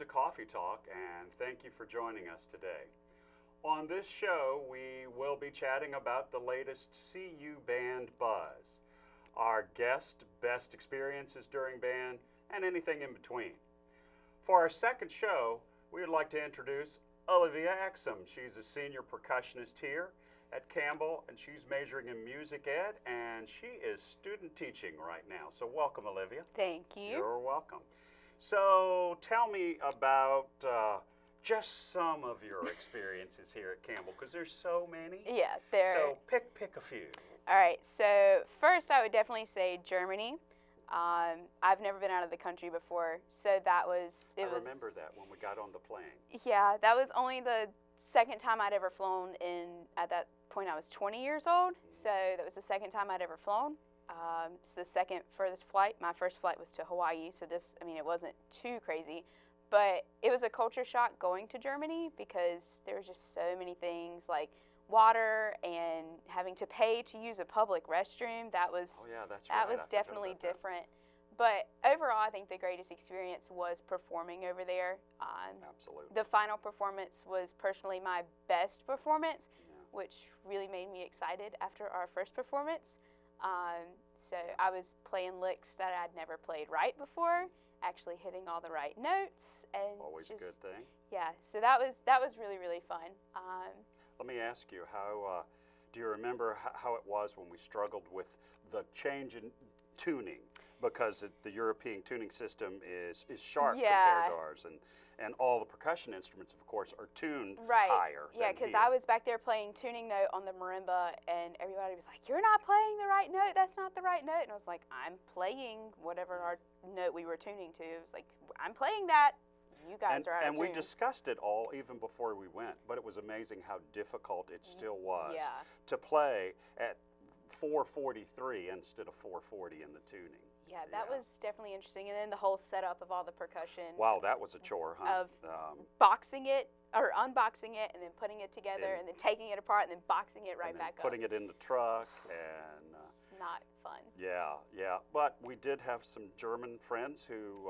to Coffee Talk, and thank you for joining us today. On this show, we will be chatting about the latest CU band buzz, our guest best experiences during band, and anything in between. For our second show, we would like to introduce Olivia Exum. She's a senior percussionist here at Campbell, and she's majoring in music ed, and she is student teaching right now. So welcome, Olivia. Thank you. You're welcome. So tell me about just some of your experiences here at Campbell, because there's so many. Yeah, there. So pick a few. All right. So first, I would definitely say Germany. I've never been out of the country before, so that was. I remember that when we got on the plane. Yeah, that was only the second time I'd ever flown. At that point, I was 20 years old, so that was the second time I'd ever flown. So the second furthest flight, my first flight was to Hawaii, so it wasn't too crazy, but it was a culture shock going to Germany because there was just so many things like water and having to pay to use a public restroom. That was definitely different. But overall, I think the greatest experience was performing over there. Absolutely. The final performance was personally my best performance, which really made me excited after our first performance. So I was playing licks that I'd never played right before, actually hitting all the right notes, and always a good thing. Yeah, so that was really, really fun. Let me ask you, how do you remember how it was when we struggled with the change in tuning? Because the European tuning system is sharp compared to ours, and all the percussion instruments, of course, are tuned higher. Yeah, because I was back there playing tuning note on the marimba, and everybody was like, "You're not playing the right note. That's not the right note." And I was like, "I'm playing whatever our note we were tuning to." It was like, "I'm playing that. You guys are out of tune." And we discussed it all even before we went, but it was amazing how difficult it still was to play at 443 instead of 440 in the tuning. Yeah, that was definitely interesting. And then the whole setup of all the percussion. Wow, that was a chore, huh? Of boxing it, or unboxing it, and then putting it together, and then taking it apart, and then boxing it right back up. Putting it in the truck, and it's not fun. Yeah. But we did have some German friends who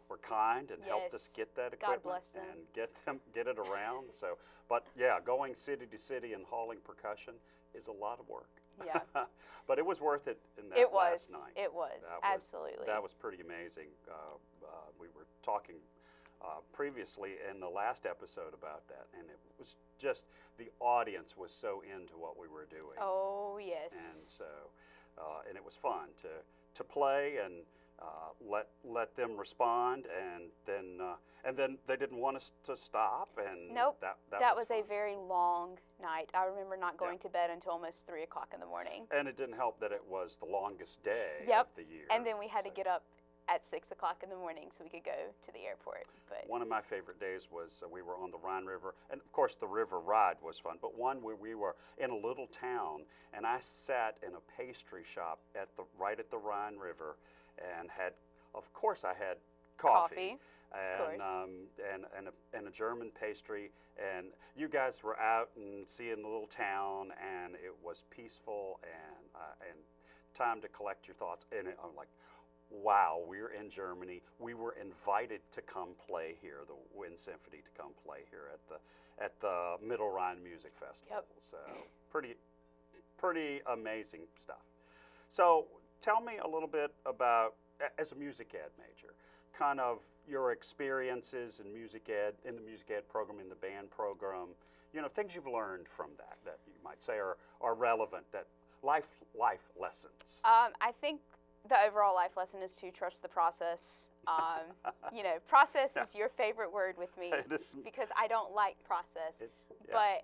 were kind and helped us get that equipment. God bless them. And get it around. So, but yeah, going city to city and hauling percussion is a lot of work. Yeah. But it was worth it in that last night. It was, absolutely. That was pretty amazing. We were talking previously in the last episode about that, and it was just, the audience was so into what we were doing. Oh, yes. And so, and it was fun to play and let them respond, and then they didn't want us to stop, and nope. that was fun. A very long night. I remember not going to bed until almost 3 o'clock in the morning. And it didn't help that it was the longest day of the year. And then we had to get up at 6 o'clock in the morning so we could go to the airport. But one of my favorite days was we were on the Rhine River, and of course the river ride was fun, but one where we were in a little town, and I sat in a pastry shop right at the Rhine River, and of course I had coffee. And a German pastry, and you guys were out and seeing the little town, and it was peaceful and time to collect your thoughts. And I'm like, wow, we're in Germany. We were invited to come play here, the Wind Symphony to come play here at the Middle Rhine Music Festival. Yep. So pretty amazing stuff. So tell me a little bit about, as a music ed major, kind of your experiences in music ed, in the music ed program, in the band program, things you've learned from that you might say are relevant, that life lessons. I think the overall life lesson is to trust the process. Process is your favorite word with me because I don't like process. But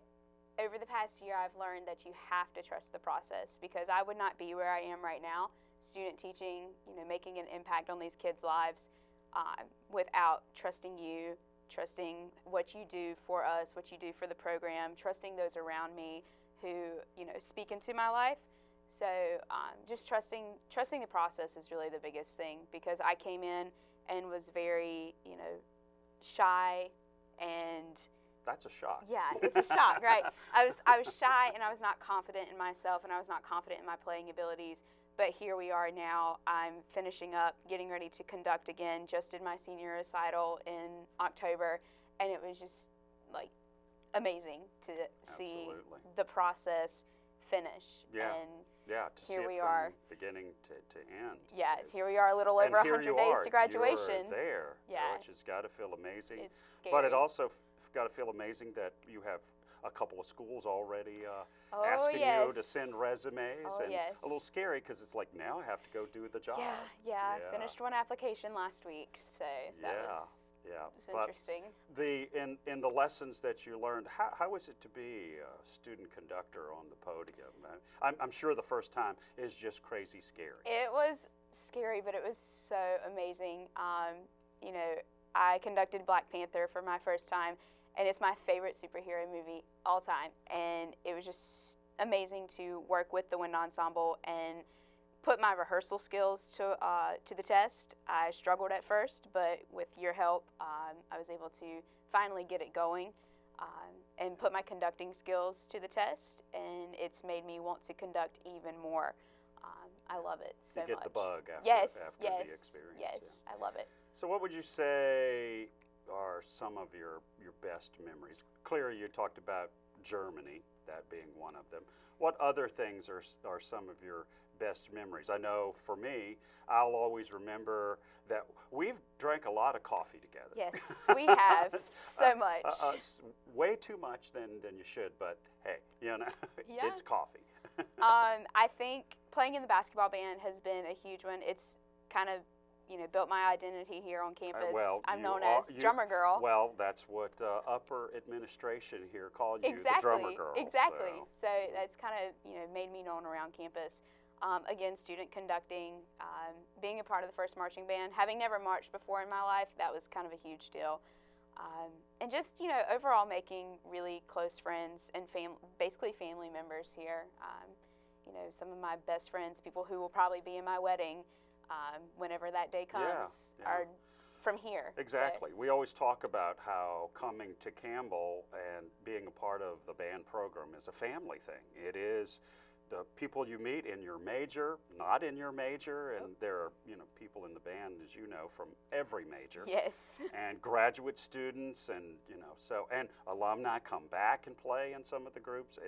over the past year, I've learned that you have to trust the process, because I would not be where I am right now, student teaching, making an impact on these kids' lives, without trusting you, trusting what you do for us, what you do for the program, trusting those around me who, speak into my life. So just trusting the process is really the biggest thing, because I came in and was very, shy, and that's a shock. Yeah, it's a shock, right? I was shy, and I was not confident in myself, and I was not confident in my playing abilities. But here we are now. I'm finishing up, getting ready to conduct again. Just did my senior recital in October, and it was just like amazing to see the process finish. Yeah. And to here see we it are. from beginning to end. Yeah, here we are, a little over 100 days to graduation. You're there, yeah. which has got to feel amazing. It's scary. But it also got to feel amazing that you have a couple of schools already asking you to send resumes, and a little scary because it's like, now I have to go do the job. Yeah. I finished one application last week, so that was interesting. In the lessons that you learned, how is it to be a student conductor on the podium? I'm sure the first time is just crazy scary. It was scary, but it was so amazing. You know, I conducted Black Panther for my first time, and it's my favorite superhero movie all time. And it was just amazing to work with the wind ensemble and put my rehearsal skills to the test. I struggled at first, but with your help, I was able to finally get it going and put my conducting skills to the test, and it's made me want to conduct even more. I love it so much. You get the bug after the experience. Yes, I love it. So what would you say are some of your best memories? Clearly you talked about Germany, that being one of them. What other things are some of your best memories? I know for me, I'll always remember that we've drank a lot of coffee together. Yes, we have so much. Way too much than you should, but hey, you know, it's coffee. I think playing in the basketball band has been a huge one. It's kind of, you know, built my identity here on campus. I'm known as drummer girl. Well, that's what upper administration here call you, the drummer girl. Exactly. So that's kind of, you know, made me known around campus. Again, student conducting, being a part of the first marching band, having never marched before in my life, that was kind of a huge deal. And just, you know, overall making really close friends and basically family members here. You know, some of my best friends, people who will probably be in my wedding whenever that day comes, are from here. Exactly. So. We always talk about how coming to Campbell and being a part of the band program is a family thing. It is the people you meet in your major, not in your major, and there are, you know, people in the band, as you know, from every major. Yes. And graduate students, and you know, so and alumni come back and play in some of the groups.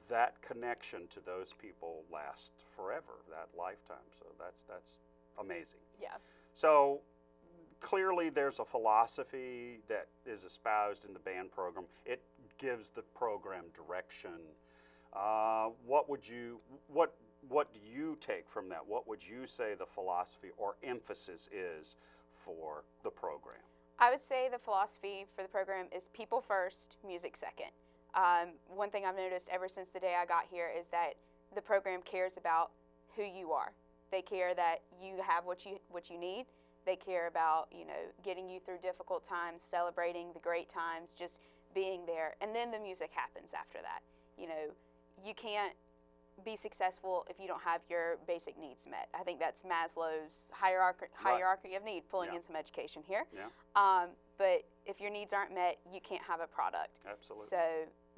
That connection to those people lasts forever, that lifetime. So that's amazing. Yeah. So clearly there's a philosophy that is espoused in the band program. It gives the program direction. What do you take from that? What would you say the philosophy or emphasis is for the program? I would say the philosophy for the program is people first, music second. One thing I've noticed ever since the day I got here is that the program cares about who you are. They care that you have what you need. They care about, you know, getting you through difficult times, celebrating the great times, just being there, and then the music happens after that. You know, you can't be successful if you don't have your basic needs met. I think that's Maslow's hierarchy of need, pulling in some education here. Yeah. But if your needs aren't met, you can't have a product. Absolutely. So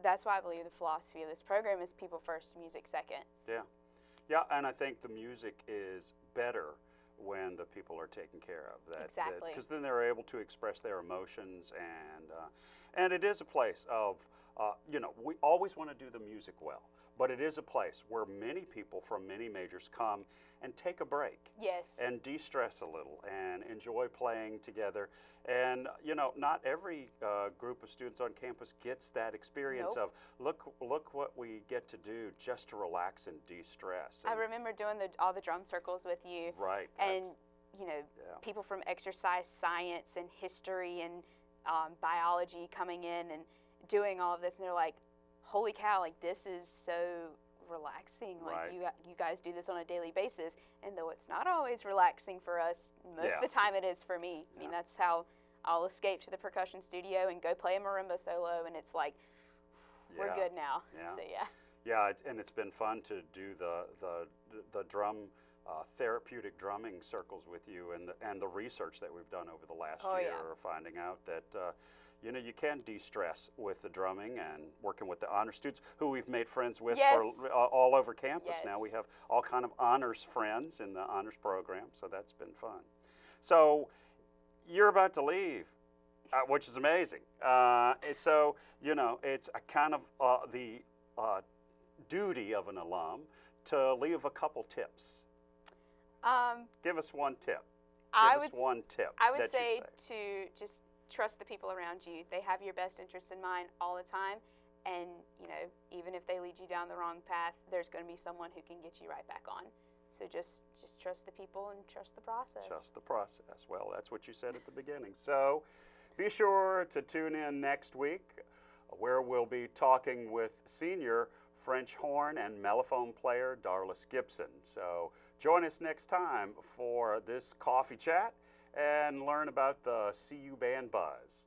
that's why I believe the philosophy of this program is people first, music second. Yeah. Yeah, and I think the music is better when the people are taken care of. Exactly. Because then they're able to express their emotions, and it is a place of, you know, we always want to do the music well, but it is a place where many people from many majors come and take a break. Yes. And de-stress a little and enjoy playing together. And, you know, not every group of students on campus gets that experience of, look what we get to do just to relax and de-stress. I remember doing all the drum circles with you. Right. And, you know, people from exercise science and history and biology coming in and doing all of this, and they're like, holy cow, like, this is so relaxing. Like, you guys do this on a daily basis. And though it's not always relaxing for us, most of the time it is for me. I mean, that's how I'll escape to the percussion studio and go play a marimba solo, and it's like, we're good now. Yeah. So yeah. Yeah, and it's been fun to do the drum therapeutic drumming circles with you, and the research that we've done over the last year, finding out that You know, you can de-stress with the drumming and working with the honor students who we've made friends with Yes. for all over campus. Yes. Now we have all kind of honors friends in the honors program, so that's been fun. So you're about to leave, which is amazing. So, you know, it's a kind of the duty of an alum to leave a couple tips. Give us one tip. I would say to just trust the people around you. They have your best interests in mind all the time, and you know, even if they lead you down the wrong path, there's going to be someone who can get you right back on. So just trust the people and trust the process. Trust the process. Well, that's what you said at the beginning. So be sure to tune in next week, where we'll be talking with senior French horn and mellophone player Darlis Gibson. So join us next time for this coffee chat and learn about the CU Band Buzz.